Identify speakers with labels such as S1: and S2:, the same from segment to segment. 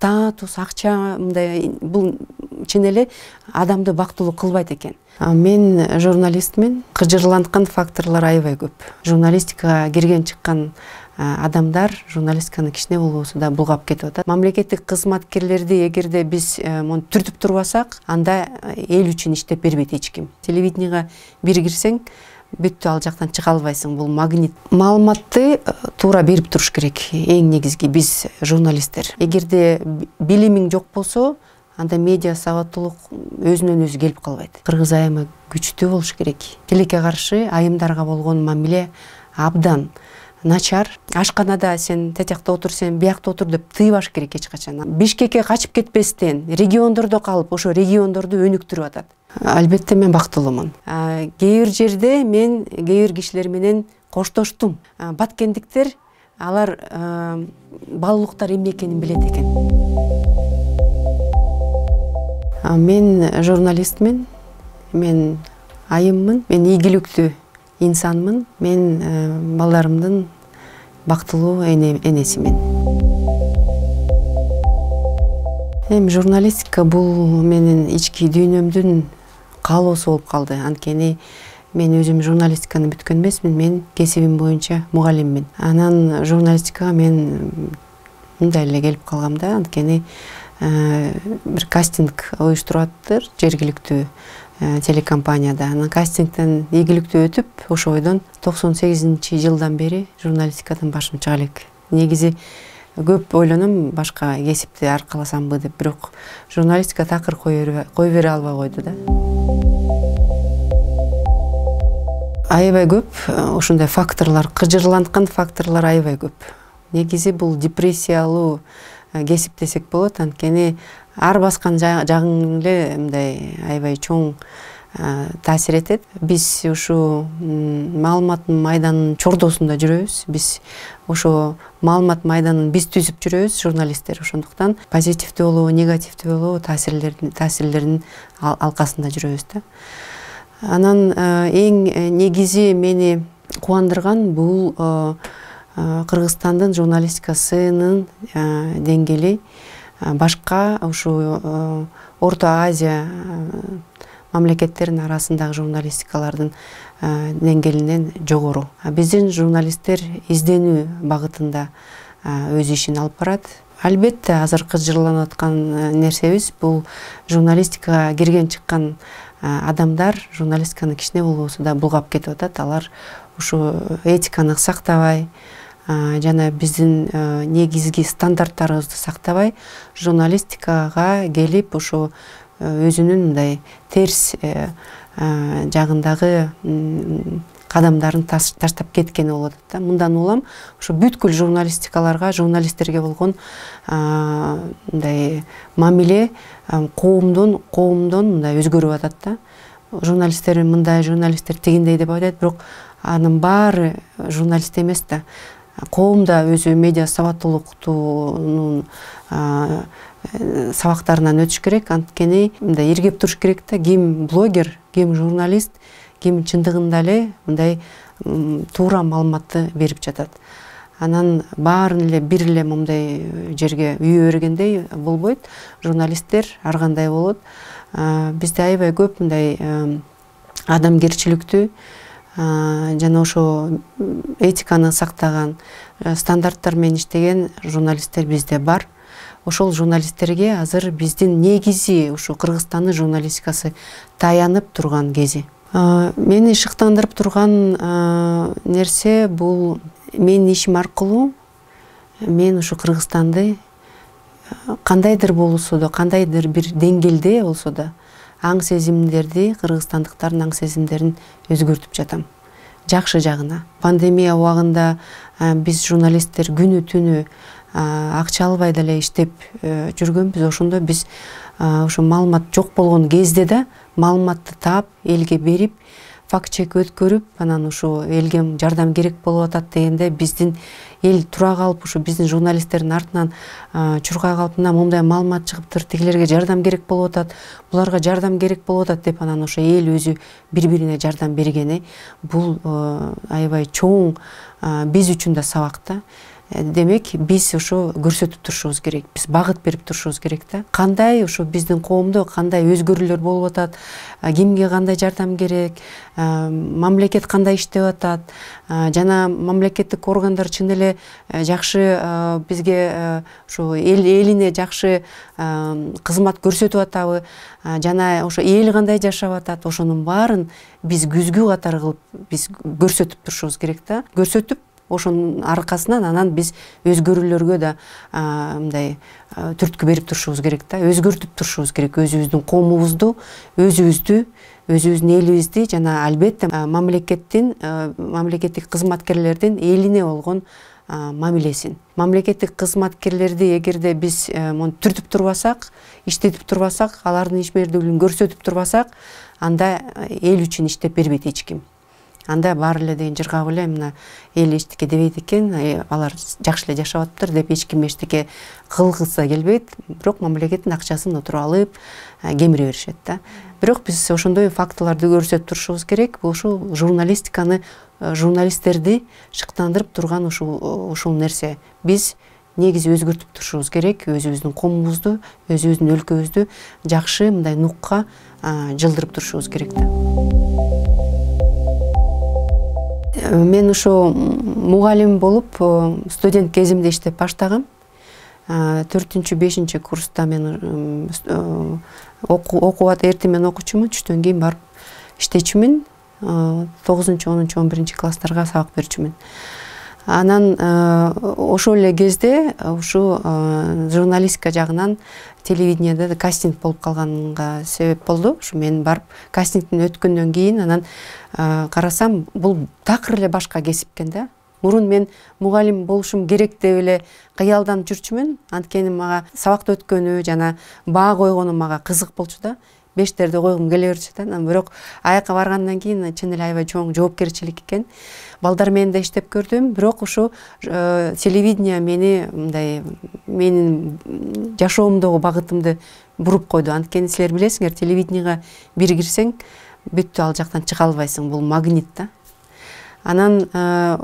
S1: статус, акча мындай бул чын эле адамды бактылуу кылбайт экен. Мен журналистмин. Кыжырланткан факторлор аябай көп. Журналистикага кирген чыккан адамдар журналистиканы кичине болбосо да булгап кетип атат. Мамлекеттик кызматкерлерди эгерде биз муну түртүп турбасак, анда эл үчүн иштеп бербейт эч ким. Телевидениега бир кирсең, бүттү ал жактан чыга албайсың. Бул магнит. Маалыматты туура берип туруш керек. Эң негизги биз журналисттер. Эгерде билимиң жок болсо, анда медиа сабаттуулук өзүнөн өзү келип калбайт. Кыргыз айымы күчтүү болуш керек. Тилекке каршы айымдарга болгон мамиле абдан начар. Ашканада сен тетякта отурсаң, биякта отур деп тыйбаш керек эч качан. Бишкекке качып кетпестен, региондордо калып, ошо региондорду өнүктүрүп атат. Албетте мен бактылуумун. Кээ бир жерде мен кээ бир кишилер менен коштоштум. Баткендиктер алар баалуулуктар эмне экенин билет экен. Мен журналистмин, мен айыммын, мен ийгиликтүү инсанмын, мен балдарымдын бактылуу энесимин. Журналистика бул менин ички дүйнөмдүн каалоосу болуп калды. Анткени мен өзүм журналистиканы бүткөн эмесмин, мен кесибим боюнча мугалиммин. Анан журналистикага мен мындай эле келип калгам да, анткени бир кастинг уюштуруп аттыр жергиликтүү телекомпанияда. Анан кастингден ийгиликтүү өтүп, ошо бойдон 98-жылдан бери журналистикадан башым чыга элек. Негизи көп ойлоном башка кесипти аркаласамбы деп, бирок журналистика такыр кой бере албай койду да. Аябай көп ошондой факторлор, кыжырланткан факторлор аябай көп. Негизи бул депрессиялуу кесип десек болот, анткени ар баскан жагың эле мындай аябай чоң таасир этет. Биз ушу маалыматтын майданынын чордосунда жүрөбүз. Биз ошо маалымат майданын биз түзүп жүрөбүз, журналисттер. Ошондуктан позитивдүү болобу, негативдүү болобу таасирлердин алкасында жүрөбүз да. Анан эң негизи мени кубандырган бул Кыргызстандын журналистикасынын деңгээли башка ушу Орто Азия мамлекеттеринин арасындагы журналистикалардын деңгээлинен жогору. Биздин журналисттер изденүү багытында өз ишин алып барат. Албетте азыр кыжырланып аткан нерсебиз бул журналистикага кирген чыккан адамдар журналистиканы кичине болбосо да булгап кетип атат. Алар ушу этиканы сактабай, жана биздин негизги стандарттарыбызды сактабай, журналистикага келип ошо өзүнүн мындай терс жагындагы кадамдарын таштап кеткени болуп атат да. Мындан улам ошо бүткүл журналистикаларга, журналисттерге болгон мындай мамиле коомдон мындай өзгөрүп атат да. Журналисттер мындай, журналисттер тигиндей деп айтат, бирок анын баары журналист эмес да. Коом да өзү медиа сабаттуулуктун сабактарынан өтүш керек, анткени мындай эргеп туруш керек да. Ким блогер, ким журналист, ким чындыгында эле мындай туура маалыматты берип жатат. Анан баарын эле бир эле мындай жерге үйө бергендей болбойт. Журналисттер ар кандай болот. Бизде аябай көп мындай адамгерчиликтүү жана ошо этиканы сактаган, стандарттар менен иштеген журналисттер бизде бар. Ошол журналисттерге азыр биздин негизи ушу Кыргызстандын журналистикасы таянып турган кези. Мени шыктандырып турган нерсе бул менин ишим аркылуу мен ушу Кыргызстанды кандайдыр болсо да, кандайдыр бир деңгээлде болсо да аң сезимдерди, кыргызстандыктардын аң сезимдерин өзгөртүп жатам. Жакшы жагына. Пандемия убагында биз журналисттер күнү түнү акча албай деле иштеп жүргөнбүз. Ошондо биз ошо маалымат жок болгон кезде да маалыматты таап, элге берип, факт чек өткөрүп, анан ушу элге жардам керек болуп атат дегенде биздин эл тура калып, ушу биздин журналисттердин артынан чуркай калып, мына мындай маалымат чыгыптыр, тигилерге жардам керек болуп атат, буларга жардам керек болуп атат деп, анан ошо эл өзү бири-бирине жардам бергени бул аябай чоң биз үчүн да сабак да. Демек биз ошо көрсөтүп турушубуз керек, биз багыт берип турушубуз керек да. Кандай ошо биздин коомдо кандай өзгөрүүлөр болуп атат, кимге кандай жардам керек, мамлекет кандай иштеп атат, жана мамлекеттик органдар чын эле жакшы бизге ошо элине жакшы кызмат көрсөтүп атабы, жана ошо эл кандай жашап атат, ошонун баарын биз күзгү катары кылып биз көрсөтүп турушубуз керек да. Көрсөтүп ошонун аркасынан анан биз өзгөрүүлөргө да мындай түрткү берип турушубуз керек да, өзгөртүп турушубуз керек өзүбүздүн коомубузду, өзүбүздүн элибизди, жана албетте мамлекеттик кызматкерлердин элине болгон мамилесин. Мамлекеттик кызматкерлерди эгерде биз түртүп турбасак, иштетип турбасак, алардын ишмердүүлүгүн көрсөтүп турбасак, анда эл үчүн иштеп бербейт эч ким. Анда баары эле деген жыргап эле мына эл эчтеке дебейт экен, алар жакшы эле жашап атыптыр деп эч ким эчтеке кылгысы келбейт, бирок мамлекеттин акчасын отуруп алып кемире беришет да. Бирок биз ошондой фактыларды көрсөтүп турушубуз керек. Бул ушул журналистиканы, журналисттерди шыктандырып турган ушул нерсе. Биз негизи өзгөртүп турушубуз керек, өзүбүздүн коомубузду, өзүбүздүн өлкөбүздү жакшы мындай нукка жылдырып турушубуз керек да. Мен ошо мугалим болуп студент кезимде иштеп баштагам. 4-5 курста мен окуп эртең менен окучумун, түштөн кийин барып иштечүмүн. 9-10-11 класстарга сабак берчүмүн. Анан ошол эле кезде ушу журналистика жагынан телевиденияда кастинг болуп калганга себеп болду. Ушу мен барып кастингден өткөндөн кийин анан карасам, бул такыр эле башка кесип экен да. Мурун мен мугалим болушум керек деп эле кыялданып жүрчүмүн. Анткени мага сабакты өткөнү жана баа койгону мага кызык болчу да. Бештерди койгум келе берчү да. Бирок аяка баргандан кийин чын эле аябай чоң жоопкерчилик экен. Балдар менен да иштеп көрдүм, бирок ушу телевидение мени мындай менин жашоомдогу багытымды буруп койду. Анткени силер билесиңер, телевидениега бир кирсең, бүттү ал жактан чыга албайсың. Бул магнит да. Анан кээ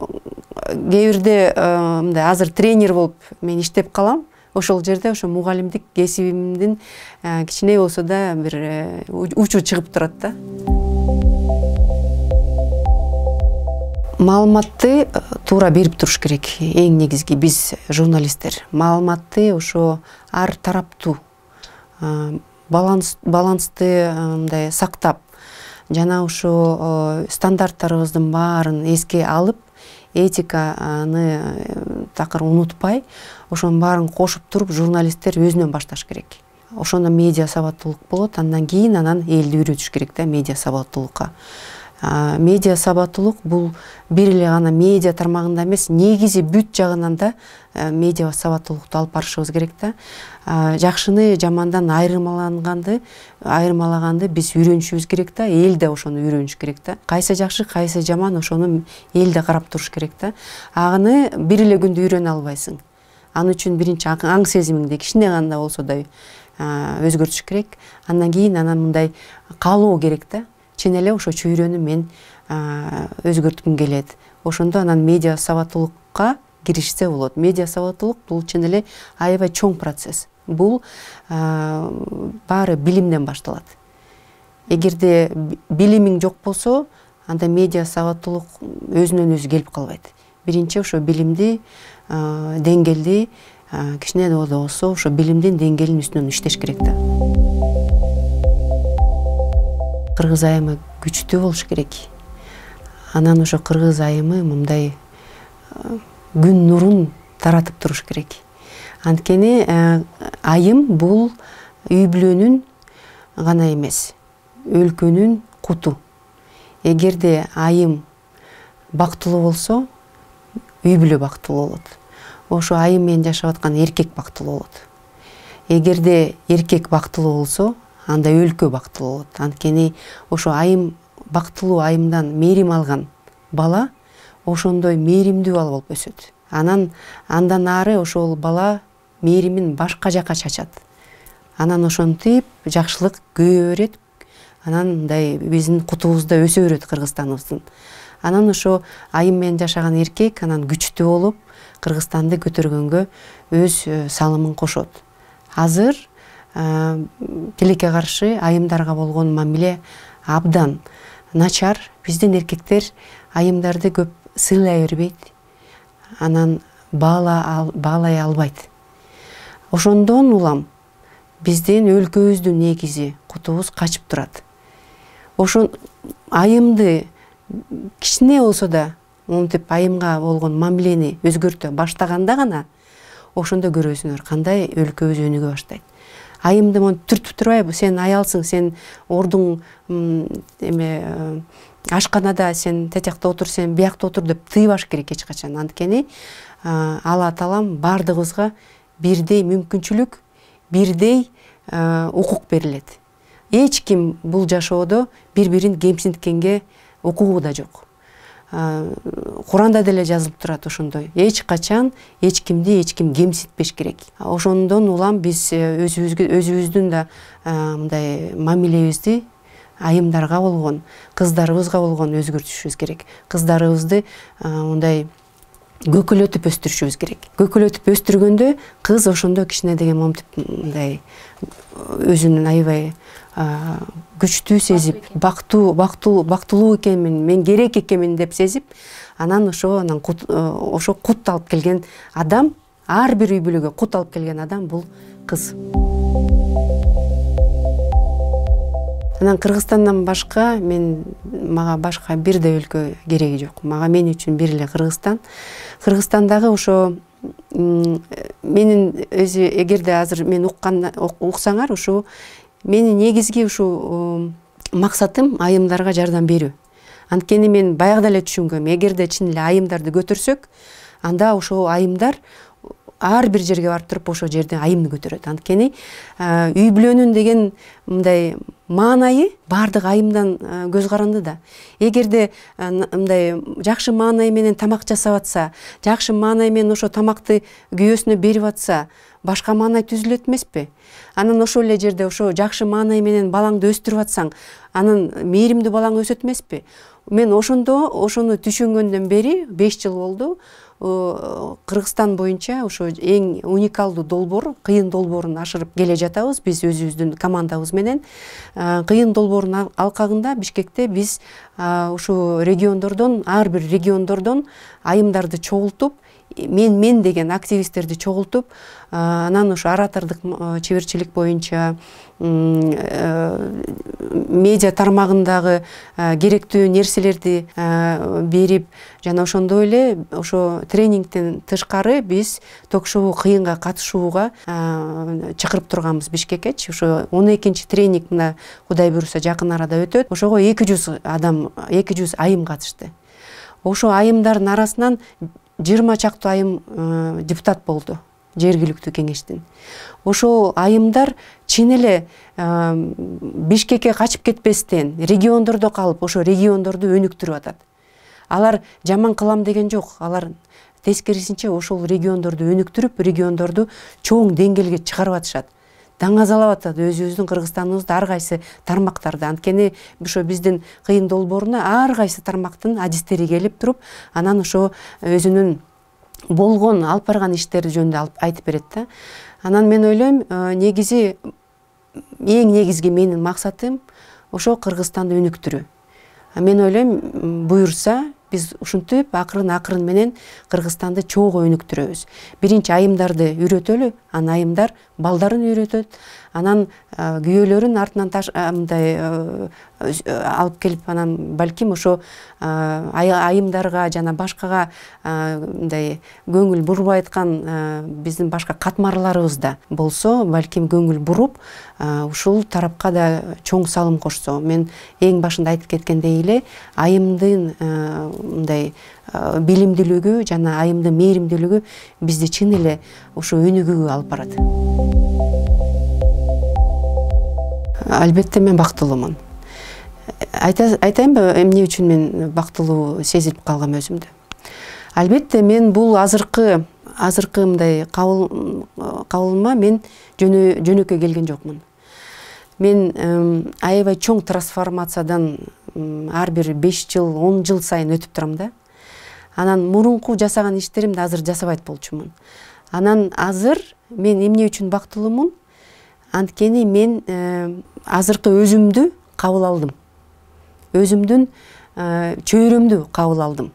S1: бирде мындай азыр тренер болуп мен иштеп калам. Ошол жерде ошо мугалимдик кесибимдин кичине болсо да бир учу чыгып турат да. Маалыматты туура берип туруш керек. Эң негизги биз журналисттер маалыматты ошо ар тараптуу балансты мындай сактап, жана ошо стандарттарыбыздын баарын эске алып, этиканы такыр унутпай, ошонун баарын кошуп туруп журналисттер өзүнөн башташ керек. Ошондо медиа сабаттуулук болот, андан кийин элди үйрөтүш керек да медиа сабаттуулукка. Медиа сабаттуулук бул бир эле гана медиа тармагында эмес, негизи бүт жагынан да медиа сабаттуулукту алып барышыбыз керек да. Жакшыны жамандан айырмалаганды биз үйрөнүшүбүз керек да, эл да ошону үйрөнүш керек да. Кайсы жакшы, кайсы жаман, ошону эл да карап туруш керек да. Аны бир эле күндө үйрөнө албайсың. Аны үчүн биринчи аң сезимиңди кичине гана болсо да өзгөртүш керек. Андан кийин мындай каалоо керек да. Чын эле ошо чөйрөнү мен өзгөрткүм келет. Ошондо анан медиа сабаттуулукка киришсе болот. Медиа сабаттуулук бул чын эле аябай чоң процесс. Бул баары билимден башталат. Эгерде билимиң жок болсо, анда медиа сабаттуулук өзүнөн өзү келип калбайт. Биринчи ошо билимди, деңгээлди кичине да болсо ошо билимдин деңгээлинин үстүнөн иштеш керек да. Кыргыз айымы күчтүү болуш керек. Анан ошо кыргыз айымы мындай күн нурун таратып туруш керек. Анткени айым бул үй бүлөнүн гана эмес, өлкөнүн куту. Эгерде айым бактылуу болсо, үй бүлө бактылуу болот. Ошо айым менен жашап аткан эркек бактылуу болот. Эгерде эркек бактылуу болсо, анда өлкө бактылуу болот. Анткени ошо айым бактылуу, айымдан мээрим алган бала ошондой мээримдүү бала болуп өсөт. Андан ары ошол бала мээримин башка жака чачат. Анан ошентип жакшылык көбөйө берет. Анан мындай биздин кутубузда өсө берет Кыргызстаныбыздын. Анан ошо айым менен жашаган эркек анан күчтүү болуп Кыргызстанды көтөргөнгө өз салымын кошот. Азыр тилекке каршы айымдарга болгон мамиле абдан начар. Биздин эркектер айымдарды көп сыйлай бербейт, анан баалай албайт. Ошондон улам биздин өлкөбүздүн негизи кутубуз качып турат. Ошон айымды кичине болсо да монтип айымга болгон мамилени өзгөртө баштаганда гана ошондо көрөсүңөр кандай өлкөбүз өнүгө баштайт. Айымды монтип түртүп турбайбы, сен аялсың, сен ордуң ашканада сен тетиякта отур, сен биякта отур деп тыйбаш керек эч качан. Анткени Алла Таалам бардыгыбызга бирдей мүмкүнчүлүк, бирдей укук берилет. Эч ким бул жашоодо бири-бирин кемсинткенге укугу да жок. Куранда деле жазылып турат ошондой. Эч качан эч кимди эч ким кемсинтпеш керек. Ошондон улам биз өзүбүздүн да мындай мамилебизди айымдарга болгон, кыздарыбызга болгон өзгөртүшүбүз керек. Кыздарыбызды мындай көкөлөтүп өстүрүшүбүз керек. Көкөлөтүп өстүргөндө кыз ошондо кичине деген момтип мындай өзүнүн аябай күчтүү сезип, бактылуу экенмин, мен керек экенмин деп сезип, анан ошо кут алып келген адам, ар бир үй бүлөгө кут алып келген адам бул кыз. Анан Кыргызстандан башка мага башка бир да өлкө кереги жок. Мен үчүн бир эле Кыргызстан. Кыргызстандагы ошо менин өзү эгерде азыр мен уксаңар, ошо менин негизги ушу максатым айымдарга жардам берүү. Анткени мен баягыда эле түшүнгөм, эгерде чын эле айымдарды көтөрсөк, анда ошо айымдар ар бир жерге барып туруп ошо жерден айымды көтөрөт. Анткени үй бүлөнүн деген мындай маанайы бардык айымдан көз каранды да. Эгерде мындай жакшы маанай менен тамак жасап атса, жакшы маанай менен ошо тамакты күйөөсүнө берип атса, башка маанай түзүлөт эмеспи? Анан ошол эле жерде ошо жакшы маанай менен балаңды өстүрүп атсаң, анан мээримдүү балаң өсөт эмеспи? Мен ошону түшүнгөндөн бери 5 жыл болду. Кыргызстан боюнча ошо эң уникалдуу долбоор, кыйын долбоорун ашырып келе жатабыз биз өзүбүздүн командабыз менен. Кыйын долбоордун алкагында Бишкекте биз ушу региондордон, ар бир региондордон айымдарды чогултуп, мен деген активисттерди чогултуп, анан ошо оратордук чеберчилик боюнча медиа тармагындагы керектүү нерселерди берип, жана ошондой эле ошо тренингден тышкары биз ток-шоу кыйынга катышууга чакырып турганбыз Бишкекечи. Ошо 12-чи тренинг мына Кудай буйруса жакын арада өтөт. Ошого 200 адам, 200 айым катышты. Ошо айымдардын арасынан 20 чактуу айым депутат болду жергиликтүү кеңештин. Ошол айымдар чын эле Бишкекке качып кетпестен, региондордо калып, ошо региондорду өнүктүрүп атат. Алар жаман кылам деген жок, алар тескерисинче ошол региондорду өнүктүрүп, региондорду чоң деңгээлге чыгарып атышат. Даңазалап атат өзүбүздүн Кыргызстаныбызды ар кайсы тармактарды. Анткени ошо биздин кыйын долбооруна ар кайсы тармактын адистери келип туруп, анан ошо өзүнүн болгон алып барган иштери жөнүндө айтып берет да. Анан мен ойлойм, негизи эң негизги менин максатым ошо Кыргызстанды өнүктүрүү. Мен ойлойм, буйрса биз ушинтип акырын менен Кыргызстанды чогуу өнүктүрөбүз. Биринчи айымдарды үйрөтөлү, анан айымдар балдарын үйрөтөт, анан күйөөлөрүн артынан мындай алып келип, анан балким ошо айымдарга жана башкага мындай көңүл бурбай аткан биздин башка катмарларыбыз да болсо, балким көңүл буруп, ушул тарапка да чоң салым кошсо. Мен эң башында айтып кеткендей эле, айымдын мындай билимдүүлүгү жана айымдын мээримдүүлүгү бизди чын эле ошо өнүгүүгө алып барат. Албетте мен бактылуумун. Айтайынбы, эмне үчүн мен бактылуу сезип калгам өзүмдү? Албетте мен бул азыркы мындай кабылыма мен жөнөкөй келген жокмун. Мен аябай чоң трансформациядан ар бир 5 жыл 10 жыл сайын өтүп турам да. Анан мурунку жасаган иштеримди азыр жасабайт болчумун. Анан азыр мен эмне үчүн бактылуумун? Анткени мен азыркы өзүмдү кабыл алдым. Өзүмдүн чөйрөмдү кабыл алдым.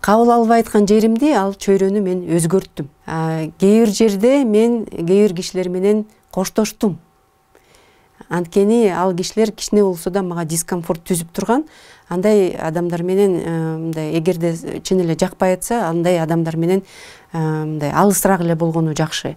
S1: Кабыл албай айткан жеримди, ал чөйрөнү мен өзгөрттүм. Кээ бир жерде мен кээ бир кишилер менен коштоштум. Анткени ал кишилер кичине болсо да мага дискомфорт түзүп турган. Андай адамдар менен мындай эгерде чын эле жакпай атса, андай адамдар менен мындай алысыраак эле болгону жакшы.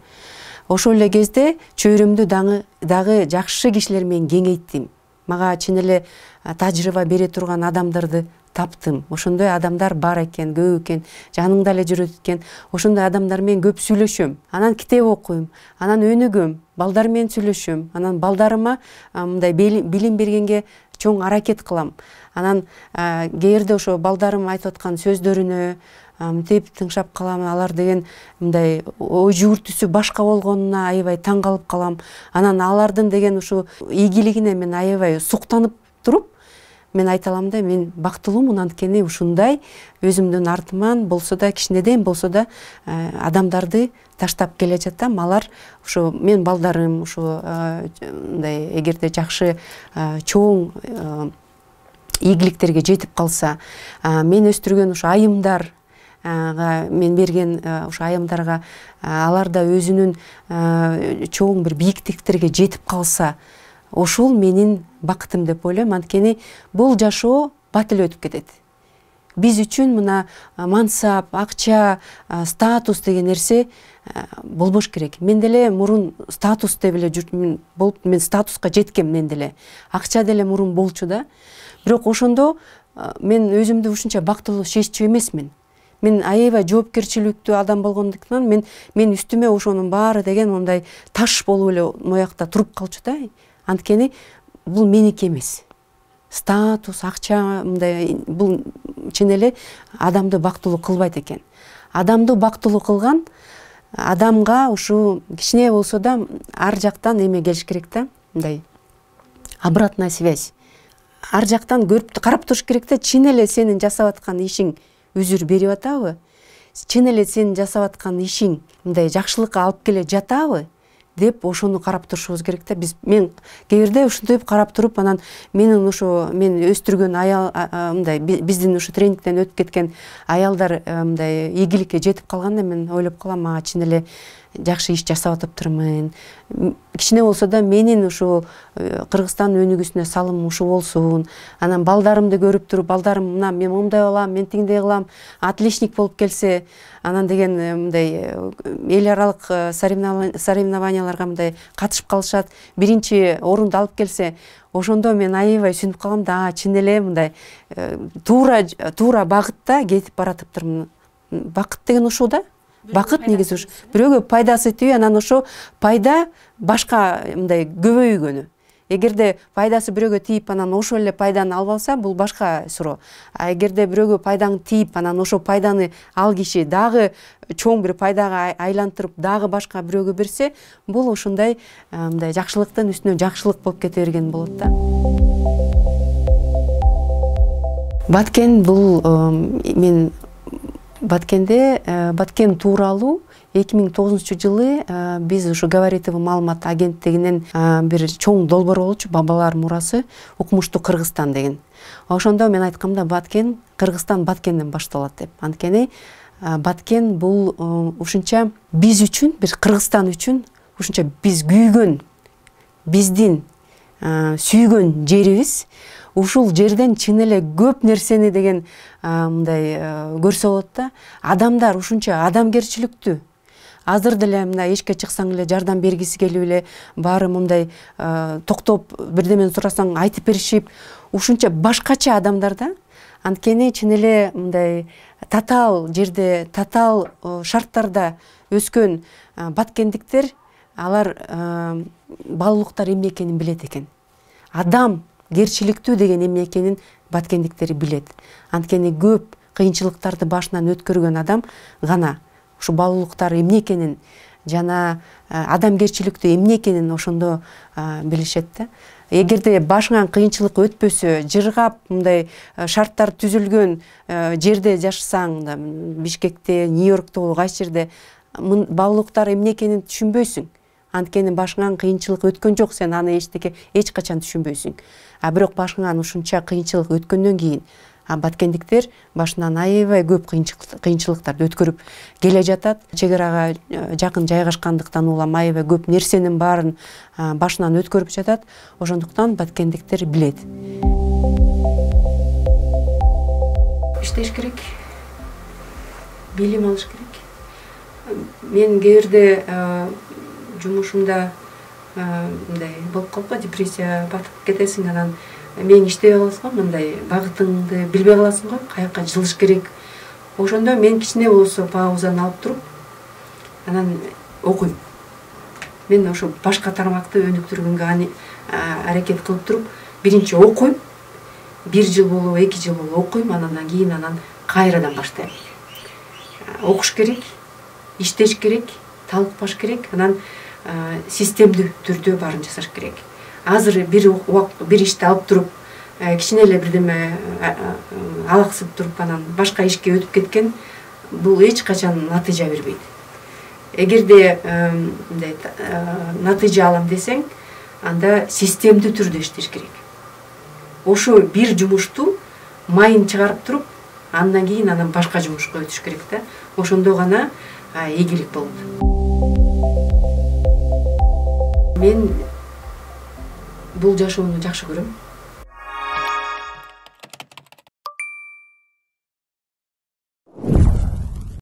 S1: Ошол эле кезде чөйрөмдү дагы жакшы кишилер менен кеңейттим. Мага чын эле тажрыйба бере турган адамдарды таптым. Ошондой адамдар бар экен, көп экен, жаныңда эле жүрөт экен. Ошондой адамдар менен көп сүйлөшөм. Анан китеп окуйм, анан өнүгөм, балдар менен сүйлөшөм. Анан балдарыма мындай билим бергенге чоң аракет кылам. Анан кээ бирде ошо балдарым айтып аткан сөздөрүнө мынтип тыңшап калам. Алар деген мындай ой жүгүртүүсү башка болгонуна аябай таң калып калам. Анан алардын деген ушу ийгилигине мен аябай суктанып туруп, мен айта алам да, мен бактылуумун, анткени ушундай өзүмдүн артыман болсо да, кичинеден болсо да адамдарды таштап келе жатам. Алар ушу мен балдарым ушу мындай эгерде жакшы чоң ийгиликтерге жетип калса, мен өстүргөн ушу айымдар мен берген ушу айымдарга алар да өзүнүн чоң бир бийиктиктерге жетип калса, ошол менин бакытым деп ойлойм. Анткени бул жашоо бат эле өтүп кетет. Биз үчүн мына мансап, акча, статус деген нерсе болбош керек. Мен деле мурун статус деп эле жүрдүм, мен статуска жеткем, мен деле акча деле мурун болчу да. Бирок ошондо мен өзүмдү ушунча бактылуу сезчү эмесмин. Мен аябай жоопкерчиликтүү адам болгондуктан мен үстүмө ошонун баары деген мындай таш болуп эле моякта туруп калчу да. Анткени бул меники эмес. Статус, акча мындай бул чын эле адамды бактылуу кылбайт экен. Адамды бактылуу кылган адамга ушу кичине болсо да ар жактан эме келиш керек да, мындай обратная связь. Ар жактан көрүп карап туруш керек да, чын эле сенин жасап аткан ишиң үзүр берип атабы? Чын эле сенин жасап аткан ишиң мындай жакшылыкка алып келе жатабы деп ошону карап турушубуз керек да. Мен кээ бирде ушинтип карап туруп, анан менин ушу мен өстүргөн аял мындай биздин ушу тренингден өтүп кеткен аялдар мындай ийгиликке жетип калганда мен ойлоп калам, мага чын эле жакшы иш жасап атыптырмын. Кичине болсо да менин ушу Кыргызстан өнүгүүсүнө салымым ушу болсун. Анан балдарымды көрүп туруп, балдарым мына мен момундай кылам, мен тиңдей кылам, отличник болуп келсе, анан деген мындай эл аралык соревнованияларга мындай катышып калышат, биринчи орунду алып келсе, ошондо мен аябай сүнүп калам да, чын эле мындай туура багытта кетип баратыптырмын. Бакыт деген ушул да. Бакыт негизи уш бирөөгө пайдасы тийип, анан ошо пайда башка мындай көбөйгөнү. Эгерде пайдасы бирөөгө тийип, анан ошол эле пайданы алып алса, бул башка суроо. А эгерде бирөөгө пайдаң тийип, анан ошол пайданы ал киши дагы чоң бир пайдага айлантырып, дагы башка бирөөгө берсе, бул ушундай мындай жакшылыктын үстүнө жакшылык болуп кете берген болот да. Баткен бул мен Баткен тууралуу 2009-жылы биз ушу Говоритово маалымат агенттигинен бир чоң долбоор болчу, бабалар мурасы укмуштуу Кыргызстан деген. Ошондо мен айткам да, Баткен, Кыргызстан Баткенден башталат деп. Анткени Баткен бул ушунча биз үчүн, бир Кыргызстан үчүн ушунча биз күйгөн, биздин сүйгөн жерибиз. Ушул жерден чын эле көп нерсени деген мындай көрсө болот да. Адамдар ушунча адамгерчиликтүү. Азыр деле мына эшикке чыксаң эле жардам бергиси келип эле, баары мындай токтоп бирдемени сурасаң айтып беришип, ушунча башкача адамдар да. Анткени чын эле мындай татаал жерде, татаал шарттарда өскөн баткендиктер, алар баалуулуктар эмне экенин билет экен. Адам керчиликтүү деген эмне экенин баткендиктер билет. Анткени көп кыйынчылыктарды башынан өткөргөн адам гана ушу баалуулуктар эмне экенин жана адамгерчиликтүү эмне экенин ошондо билишет да. Эгерде башыңан кыйынчылык өтпөсө, жыргап мындай шарттар түзүлгөн жерде жашасаң, Бишкекте, Нью-Йоркто болобу кайсы жерде баалуулуктар эмне экенин түшүнбөйсүң. Анткени башыңан кыйынчылык өткөн жок, сен аны эч качан түшүнбөйсүң. А бирок башыңан ушунча кыйынчылык өткөндөн кийин баткендиктер башынан аябай көп кыйынчылыктарды өткөрүп келе жатат. Чек арага жакын жайгашкандыктан улам аябай көп нерсенин баарын башынан өткөрүп жатат. Ошондуктан баткендиктер билет. Иштеш керек, билим алыш керек. Мен кээ бирде жумушумда мындай болуп калып, депрессия батып кетесиң, анан мен иштей каласың, мындай багытыңды билбей каласың го, каяка жылыш керек. Ошондо мен кичине болсо паузаны алып туруп, анан окуйм. Мен ошо башка тармакты өнүктүргөнгө аракет кылып туруп, биринчи окуйм. 1 жыл болобу, 2 жыл болобу окуйм, анан кийин кайрадан баштайм. Окуш керек, иштеш керек, талкпаш керек, анан системдүү түрдө баарын жасаш керек. Азыр бир ишти алып туруп, кичине эле бирдеме алаксып туруп, анан башка ишке өтүп кеткен, бул эч качан натыйжа бербейт. Эгерде мындай натыйжа алам десең, анда системдүү түрдө иштеш керек. Ошо бир жумушту майын чыгарып туруп, андан кийин башка жумушка өтүш керек да. Ошондо гана ийгилик болот. Мен бул жашоону жакшы көрөм.